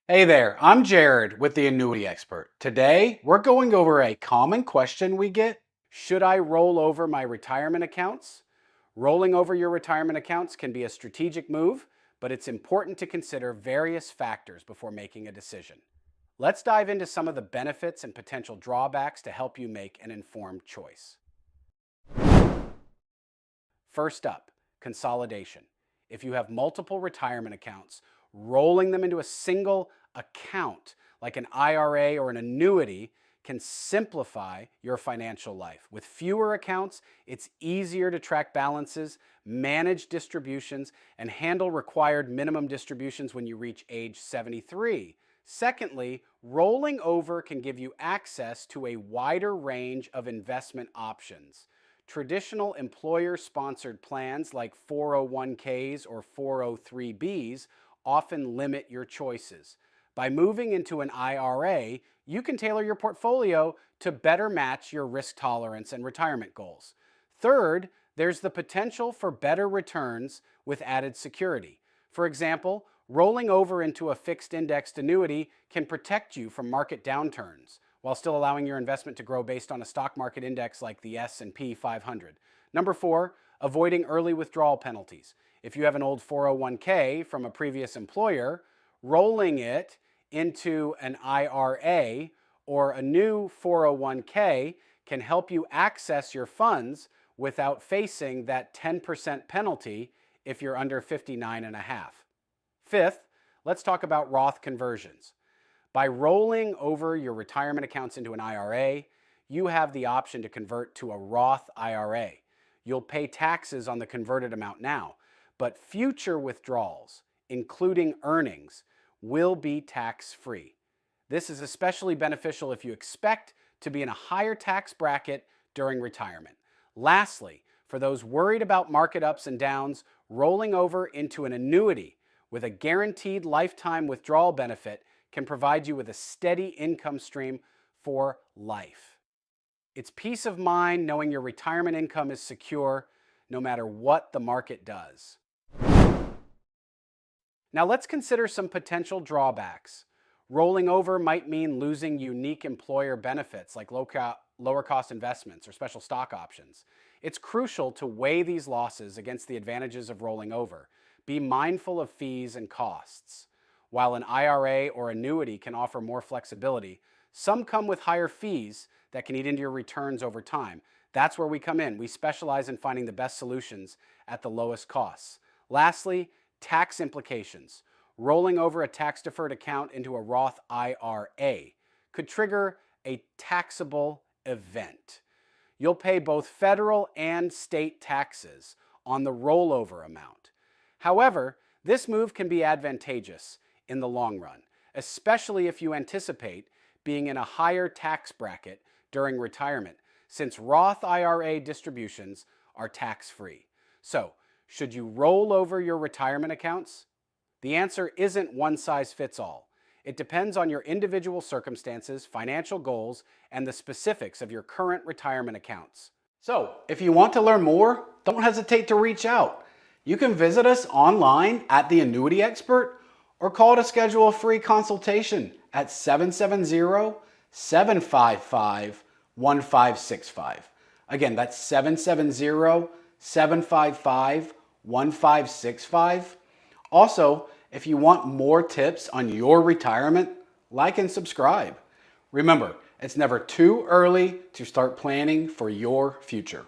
Hey there, I'm Jared with the Annuity Expert. Today, we're going over a common question we get. Should I roll over my retirement accounts? Rolling over your retirement accounts can be a strategic move, but it's important to consider various factors before making a decision. Let's dive into some of the benefits and potential drawbacks to help you make an informed choice. First up, consolidation. If you have multiple retirement accounts, rolling them into a single account, like an IRA or an annuity, can simplify your financial life. With fewer accounts, it's easier to track balances, manage distributions, and handle required minimum distributions when you reach age 73. Secondly, rolling over can give you access to a wider range of investment options. Traditional employer-sponsored plans like 401ks or 403bs often limit your choices. By moving into an IRA, you can tailor your portfolio to better match your risk tolerance and retirement goals. Third, there's the potential for better returns with added security. For example, rolling over into a fixed indexed annuity can protect you from market downturns, while still allowing your investment to grow based on a stock market index like the S&P 500. Number 4, avoiding early withdrawal penalties. If you have an old 401k from a previous employer, rolling it into an IRA or a new 401k can help you access your funds without facing that 10% penalty if you're under 59 and a half. Fifth, let's talk about Roth conversions. By rolling over your retirement accounts into an IRA, you have the option to convert to a Roth IRA. You'll pay taxes on the converted amount now, but future withdrawals, including earnings, will be tax-free. This is especially beneficial if you expect to be in a higher tax bracket during retirement. Lastly, for those worried about market ups and downs, rolling over into an annuity with a guaranteed lifetime withdrawal benefit can provide you with a steady income stream for life. It's peace of mind knowing your retirement income is secure no matter what the market does. Now let's consider some potential drawbacks. Rolling over might mean losing unique employer benefits like lower cost investments or special stock options. It's crucial to weigh these losses against the advantages of rolling over. Be mindful of fees and costs. While an IRA or annuity can offer more flexibility, some come with higher fees that can eat into your returns over time. That's where we come in. We specialize in finding the best solutions at the lowest costs. Lastly, tax implications. Rolling over a tax-deferred account into a Roth IRA could trigger a taxable event. You'll pay both federal and state taxes on the rollover amount. However, this move can be advantageous in the long run, especially if you anticipate being in a higher tax bracket during retirement, since Roth IRA distributions are tax-free. So, should you roll over your retirement accounts? The answer isn't one size fits all. It depends on your individual circumstances, financial goals, and the specifics of your current retirement accounts. So, if you want to learn more, don't hesitate to reach out. You can visit us online at The Annuity Expert or call to schedule a free consultation at 770-755-1565. Again, that's 770-755-1565. Also, if you want more tips on your retirement, like and subscribe. Remember, it's never too early to start planning for your future.